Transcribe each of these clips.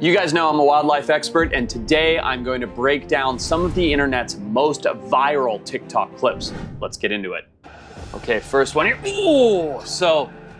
You guys know I'm a wildlife expert, and today I'm going to break down some of the internet's most viral TikTok clips. Let's get into it. Okay, first one here.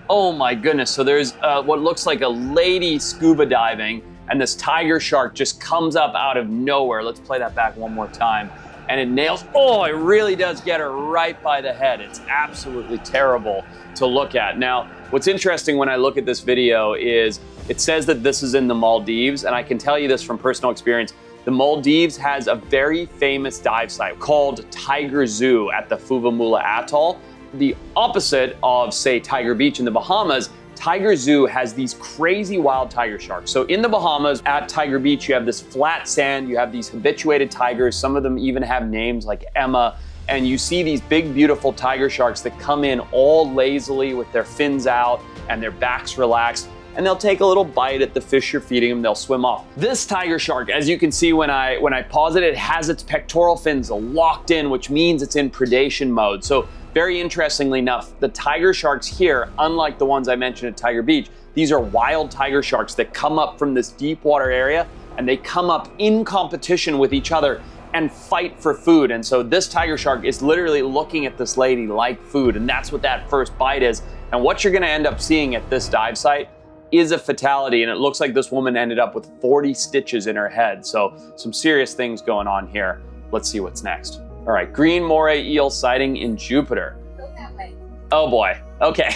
Oh my goodness. So there's what looks like a lady scuba diving, and this tiger shark just comes up out of nowhere. Let's play that back one more time. And it nails, it really does get her right by the head. It's absolutely terrible to look at. Now, what's interesting when I look at this video is it says that this is in the Maldives, and I can tell you this from personal experience. The Maldives has a very famous dive site called Tiger Zoo at the Fuvahmulah Atoll. The opposite of, say, Tiger Beach in the Bahamas, Tiger Zoo has these crazy wild tiger sharks. So in the Bahamas, at Tiger Beach, you have this flat sand, you have these habituated tigers, some of them even have names like Emma, and you see these big, beautiful tiger sharks that come in all lazily with their fins out and their backs relaxed, and they'll take a little bite at the fish you're feeding them, they'll swim off. This tiger shark, as you can see when I pause it, it has its pectoral fins locked in, which means it's in predation mode. So very interestingly enough, the tiger sharks here, unlike the ones I mentioned at Tiger Beach, these are wild tiger sharks that come up from this deep water area, and they come up in competition with each other and fight for food. And so this tiger shark is literally looking at this lady like food, and that's what that first bite is. And what you're gonna end up seeing at this dive site is a fatality, and it looks like this woman ended up with 40 stitches in her head. So some serious things going on here. Let's see what's next. All right, green moray eel sighting in Jupiter. Go that way. Oh boy, okay.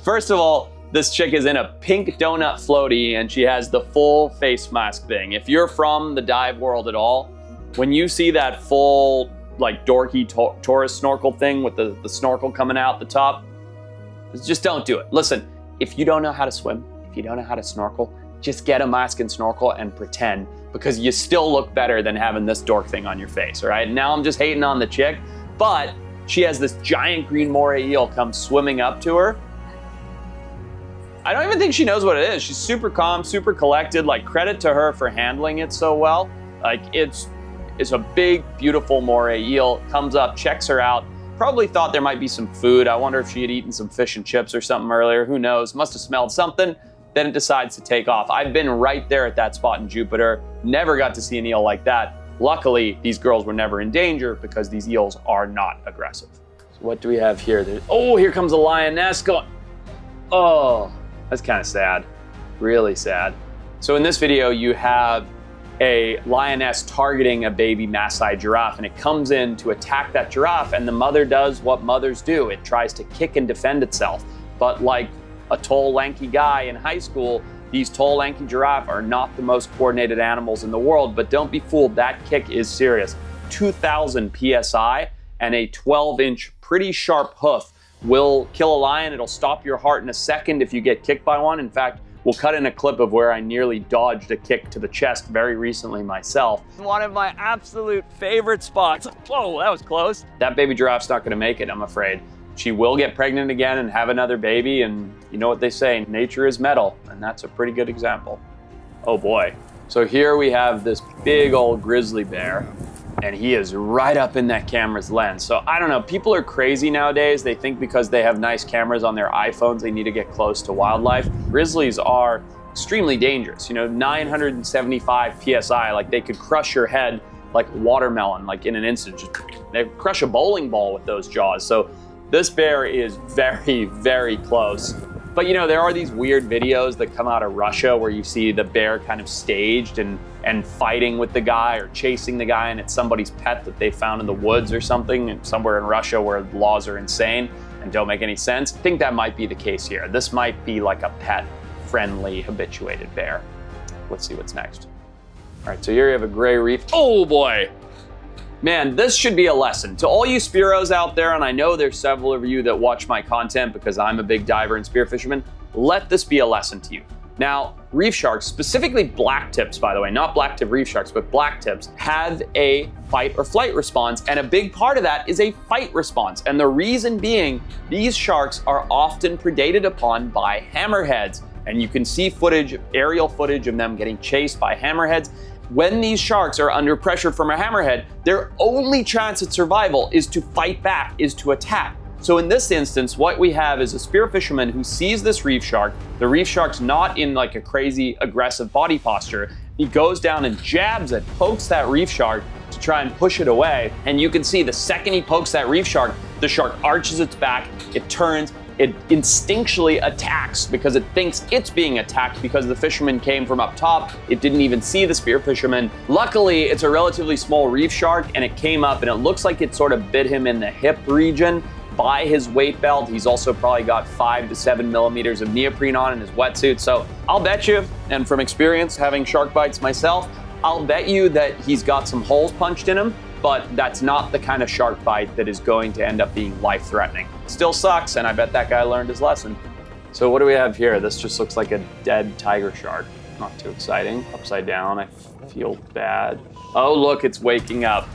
First of all, this chick is in a pink donut floaty and she has the full face mask thing. If you're from the dive world at all, when you see that full like dorky tourist snorkel thing with the snorkel coming out the top, just don't do it. Listen, if you don't know how to swim, if you don't know how to snorkel, just get a mask and snorkel and pretend, because you still look better than having this dork thing on your face, all right? Now I'm just hating on the chick, but she has this giant green moray eel come swimming up to her. I don't even think she knows what it is. She's super calm, super collected, like credit to her for handling it so well. Like it's a big, beautiful moray eel, comes up, checks her out, probably thought there might be some food. I wonder if she had eaten some fish and chips or something earlier, who knows? Must have smelled something. Then it decides to take off. I've been right there at that spot in Jupiter, never got to see an eel like that. Luckily, these girls were never in danger because these eels are not aggressive. So what do we have here? Here comes a lioness going. Oh, that's kind of sad, really sad. So in this video, you have a lioness targeting a baby Maasai giraffe, and it comes in to attack that giraffe, and the mother does what mothers do. It tries to kick and defend itself, but like a tall, lanky guy in high school, these tall, lanky giraffe are not the most coordinated animals in the world, but don't be fooled, that kick is serious. 2,000 PSI and a 12-inch pretty sharp hoof will kill a lion. It'll stop your heart in a second if you get kicked by one. In fact, we'll cut in a clip of where I nearly dodged a kick to the chest very recently myself. One of my absolute favorite spots. Whoa, that was close. That baby giraffe's not gonna make it, I'm afraid. She will get pregnant again and have another baby, and you know what they say, nature is metal, and that's a pretty good example. Oh boy. So here we have this big old grizzly bear, and he is right up in that camera's lens. So I don't know, people are crazy nowadays. They think because they have nice cameras on their iPhones, they need to get close to wildlife. Grizzlies are extremely dangerous. 975 PSI, like they could crush your head like watermelon, like in an instant. They crush a bowling ball with those jaws. So this bear is very, very close. But there are these weird videos that come out of Russia where you see the bear kind of staged and fighting with the guy or chasing the guy, and it's somebody's pet that they found in the woods or something, somewhere in Russia where laws are insane and don't make any sense. I think that might be the case here. This might be like a pet-friendly, habituated bear. Let's see what's next. All right, so here you have a gray reef. Oh boy. Man, this should be a lesson. To all you Spiros out there, and I know there's several of you that watch my content because I'm a big diver and spear fisherman, let this be a lesson to you. Now, reef sharks, specifically black tips, by the way, not black tip reef sharks, but black tips, have a fight or flight response, and a big part of that is a fight response. And the reason being, these sharks are often predated upon by hammerheads. And you can see footage, aerial footage of them getting chased by hammerheads. When these sharks are under pressure from a hammerhead, their only chance at survival is to fight back, is to attack. So in this instance, what we have is a spear fisherman who sees this reef shark. The reef shark's not in like a crazy aggressive body posture. He goes down and jabs it, pokes that reef shark to try and push it away. And you can see the second he pokes that reef shark, the shark arches its back, it turns, it instinctually attacks because it thinks it's being attacked because the fisherman came from up top. It didn't even see the spear fisherman. Luckily, it's a relatively small reef shark and it came up and it looks like it sort of bit him in the hip region by his weight belt. He's also probably got 5 to 7 millimeters of neoprene on in his wetsuit. So I'll bet you, and from experience having shark bites myself, I'll bet you that he's got some holes punched in him, but that's not the kind of shark bite that is going to end up being life-threatening. Still sucks, and I bet that guy learned his lesson. So what do we have here? This just looks like a dead tiger shark. Not too exciting. Upside down, I feel bad. Oh, look, it's waking up.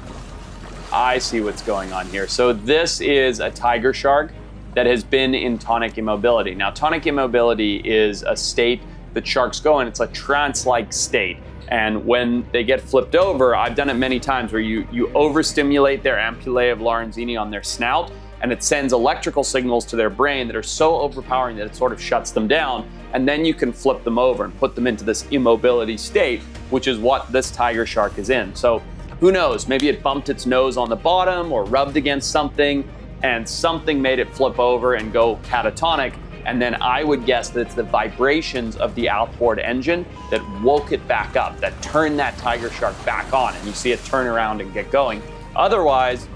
I see what's going on here. So this is a tiger shark that has been in tonic immobility. Now, tonic immobility is a state that sharks go in. It's a trance-like state. And when they get flipped over, I've done it many times where you overstimulate their ampullae of Lorenzini on their snout, and it sends electrical signals to their brain that are so overpowering that it sort of shuts them down. And then you can flip them over and put them into this immobility state, which is what this tiger shark is in. So who knows, maybe it bumped its nose on the bottom or rubbed against something and something made it flip over and go catatonic. And then I would guess that it's the vibrations of the outboard engine that woke it back up, that turned that tiger shark back on, and you see it turn around and get going. Otherwise,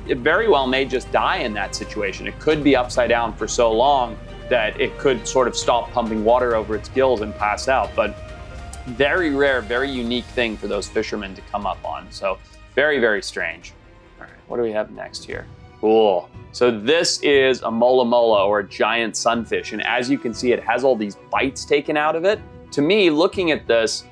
it very well may just die in that situation. It could be upside down for so long that it could sort of stop pumping water over its gills and pass out. But very rare, very unique thing for those fishermen to come up on. So very, very strange. All right, what do we have next here? Cool. So this is a mola mola, or a giant sunfish. And as you can see, it has all these bites taken out of it. To me, looking at this,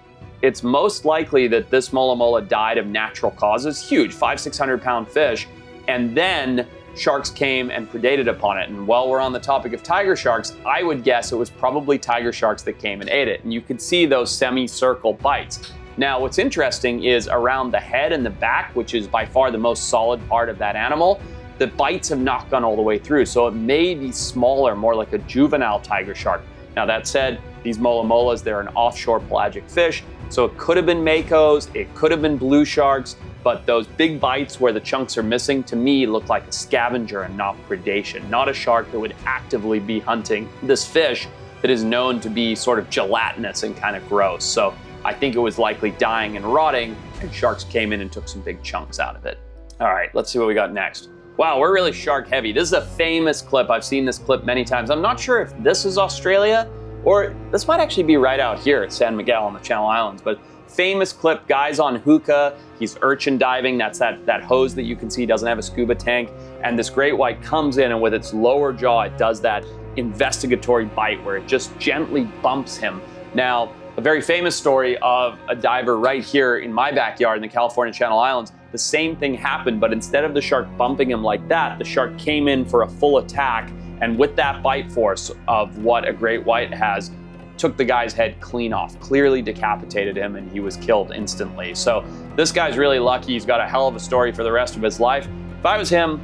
it's most likely that this mola mola died of natural causes. Huge, 500-600 pound fish. And then sharks came and predated upon it. And while we're on the topic of tiger sharks, I would guess it was probably tiger sharks that came and ate it. And you could see those semicircle bites. Now, what's interesting is around the head and the back, which is by far the most solid part of that animal, the bites have not gone all the way through. So it may be smaller, more like a juvenile tiger shark. Now, that said, these mola molas, they're an offshore pelagic fish. So it could have been makos, it could have been blue sharks, but those big bites where the chunks are missing, to me, look like a scavenger and not predation, not a shark that would actively be hunting this fish that is known to be sort of gelatinous and kind of gross. So I think it was likely dying and rotting, and sharks came in and took some big chunks out of it. All right, let's see what we got next. Wow, we're really shark heavy. This is a famous clip. I've seen this clip many times. I'm not sure if this is Australia, or this might actually be right out here at San Miguel on the Channel Islands, but famous clip, guys on hookah, he's urchin diving, that's that hose that you can see doesn't have a scuba tank, and this great white comes in and with its lower jaw, it does that investigatory bite where it just gently bumps him. Now, a very famous story of a diver right here in my backyard in the California Channel Islands, the same thing happened, but instead of the shark bumping him like that, the shark came in for a full attack, and with that bite force of what a great white has, took the guy's head clean off, clearly decapitated him, and he was killed instantly. So this guy's really lucky. He's got a hell of a story for the rest of his life. If I was him,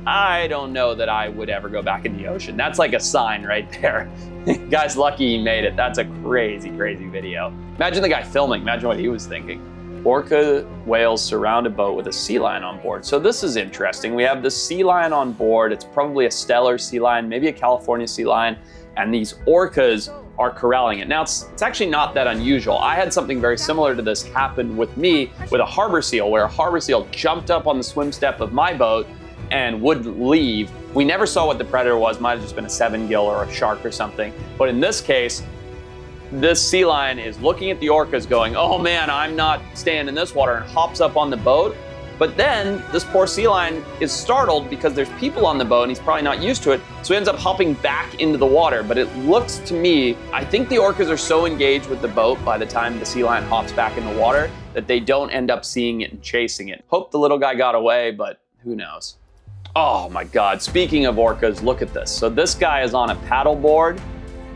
I don't know that I would ever go back in the ocean. That's like a sign right there. Guy's lucky he made it. That's a crazy, crazy video. Imagine the guy filming. Imagine what he was thinking. Orca whales surround a boat with a sea lion on board. So this is interesting. We have the sea lion on board. It's probably a stellar sea lion, maybe a California sea lion, and these orcas are corralling it. Now, it's actually not that unusual. I had something very similar to this happen with me with a harbor seal, where a harbor seal jumped up on the swim step of my boat and wouldn't leave. We never saw what the predator was. Might have just been a 7-gill or a shark or something. But in this case, this sea lion is looking at the orcas going, oh man, I'm not staying in this water, and hops up on the boat. But then this poor sea lion is startled because there's people on the boat and he's probably not used to it. So he ends up hopping back into the water. But it looks to me, I think the orcas are so engaged with the boat by the time the sea lion hops back in the water that they don't end up seeing it and chasing it. Hope the little guy got away, but who knows? Oh my God, speaking of orcas, look at this. So this guy is on a paddle board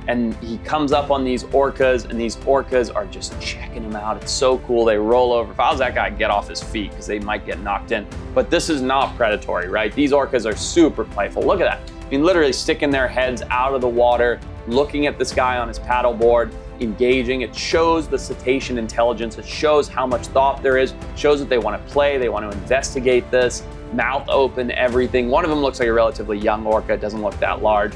and he comes up on these orcas, and these orcas are just checking him out. It's so cool. They roll over. If I was that guy, I'd get off his feet because they might get knocked in. But this is not predatory, right? These orcas are super playful. Look at that. I mean, literally sticking their heads out of the water, looking at this guy on his paddleboard, engaging. It shows the cetacean intelligence. It shows how much thought there is. It shows that they want to play. They want to investigate this. Mouth open, everything. One of them looks like a relatively young orca. It doesn't look that large.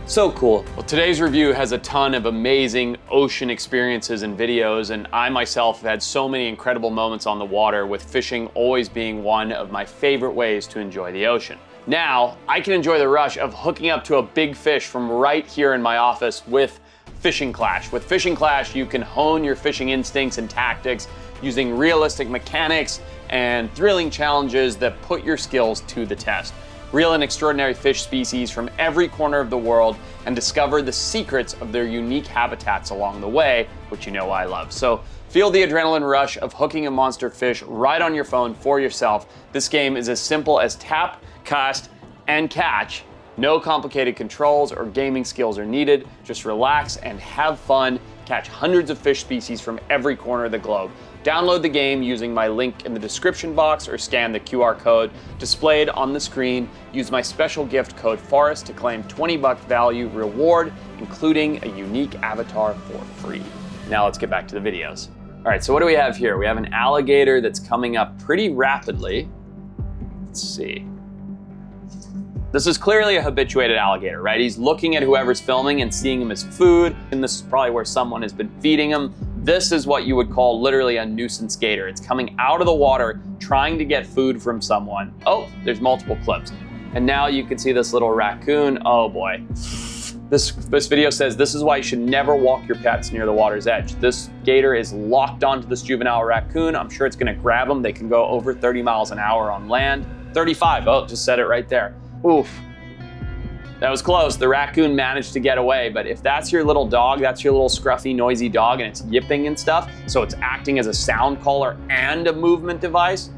So cool. Well, today's review has a ton of amazing ocean experiences and videos, and I myself have had so many incredible moments on the water, with fishing always being one of my favorite ways to enjoy the ocean. Now, I can enjoy the rush of hooking up to a big fish from right here in my office with Fishing Clash. With Fishing Clash, you can hone your fishing instincts and tactics using realistic mechanics and thrilling challenges that put your skills to the test. Reel in extraordinary fish species from every corner of the world and discover the secrets of their unique habitats along the way, which you know I love. So feel the adrenaline rush of hooking a monster fish right on your phone for yourself. This game is as simple as tap, cast, and catch. No complicated controls or gaming skills are needed. Just relax and have fun. Catch hundreds of fish species from every corner of the globe. Download the game using my link in the description box or scan the QR code displayed on the screen. Use my special gift code Forrest to claim $20 value reward, including a unique avatar for free. Now let's get back to the videos. All right, so what do we have here? We have an alligator that's coming up pretty rapidly. Let's see. This is clearly a habituated alligator, right? He's looking at whoever's filming and seeing him as food, and this is probably where someone has been feeding him. This is what you would call literally a nuisance gator. It's coming out of the water, trying to get food from someone. Oh, there's multiple clips. And now you can see this little raccoon. Oh boy. This video says this is why you should never walk your pets near the water's edge. This gator is locked onto this juvenile raccoon. I'm sure it's gonna grab them. They can go over 30 miles an hour on land. 35, oh, just said it right there. Oof, that was close. The raccoon managed to get away, but if that's your little dog, that's your little scruffy, noisy dog, and it's yipping and stuff, so it's acting as a sound caller and a movement device,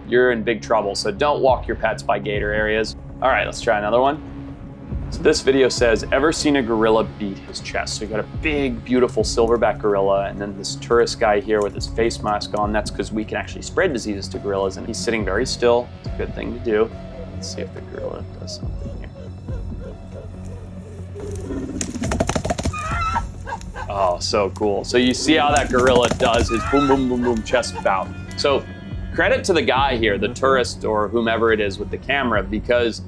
you're in big trouble. So don't walk your pets by gator areas. All right, let's try another one. So this video says, ever seen a gorilla beat his chest? So you got a big, beautiful silverback gorilla, and then this tourist guy here with his face mask on. That's because we can actually spread diseases to gorillas, and he's sitting very still. It's a good thing to do. Let's see if the gorilla does something here. Oh, so cool. So you see how that gorilla does his boom, boom, boom, boom chest bout. So credit to the guy here, the tourist or whomever it is with the camera, because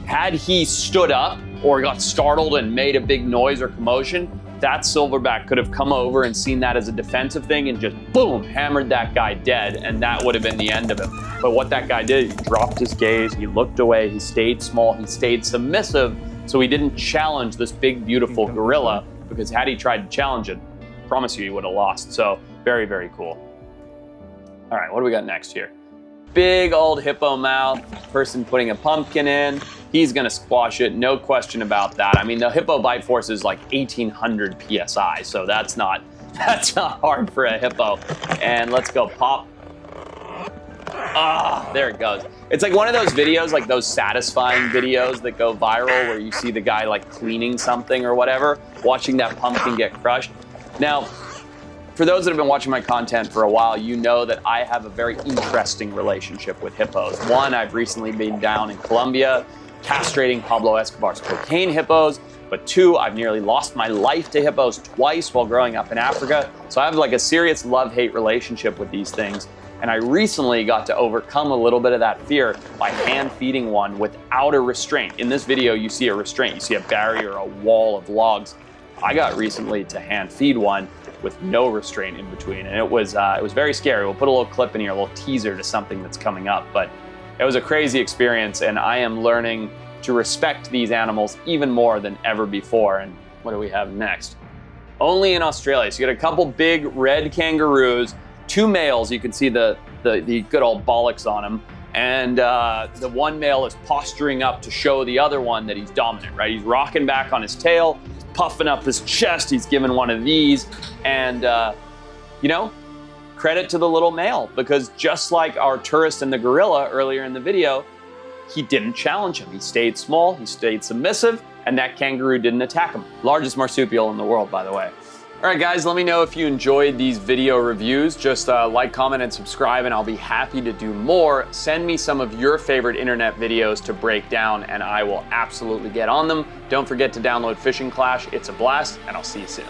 had he stood up or got startled and made a big noise or commotion, that silverback could have come over and seen that as a defensive thing and just boom, hammered that guy dead, and that would have been the end of him. But what that guy did, he dropped his gaze, he looked away, he stayed small, he stayed submissive, so he didn't challenge this big, beautiful gorilla, because had he tried to challenge it, I promise you he would have lost. So very, very cool. All right, what do we got next here? Big old hippo mouth, person putting a pumpkin in. He's gonna squash it, no question about that. I mean, the hippo bite force is like 1,800 PSI, so that's not hard for a hippo. And let's go pop. Ah, there it goes. It's like one of those videos, like those satisfying videos that go viral where you see the guy like cleaning something or whatever, watching that pumpkin get crushed. Now, for those that have been watching my content for a while, you know that I have a very interesting relationship with hippos. One, I've recently been down in Colombia castrating Pablo Escobar's cocaine hippos, but two, I've nearly lost my life to hippos twice while growing up in Africa. So I have like a serious love-hate relationship with these things. And I recently got to overcome a little bit of that fear by hand feeding one without a restraint. In this video, you see a restraint. You see a barrier, a wall of logs. I got recently to hand feed one with no restraint in between, and it was very scary. We'll put a little clip in here, a little teaser to something that's coming up, but it was a crazy experience, and I am learning to respect these animals even more than ever before. And what do we have next? Only in Australia. So you got a couple big red kangaroos, two males. You can see the good old bollocks on them, and the one male is posturing up to show the other one that he's dominant, right? He's rocking back on his tail, he's puffing up his chest, he's giving one of these, and you know, credit to the little male, because just like our tourist and the gorilla earlier in the video, he didn't challenge him. He stayed small, he stayed submissive, and that kangaroo didn't attack him. Largest marsupial in the world, by the way. All right, guys, let me know if you enjoyed these video reviews. Just like, comment, and subscribe, and I'll be happy to do more. Send me some of your favorite internet videos to break down, and I will absolutely get on them. Don't forget to download Fishing Clash. It's a blast, and I'll see you soon.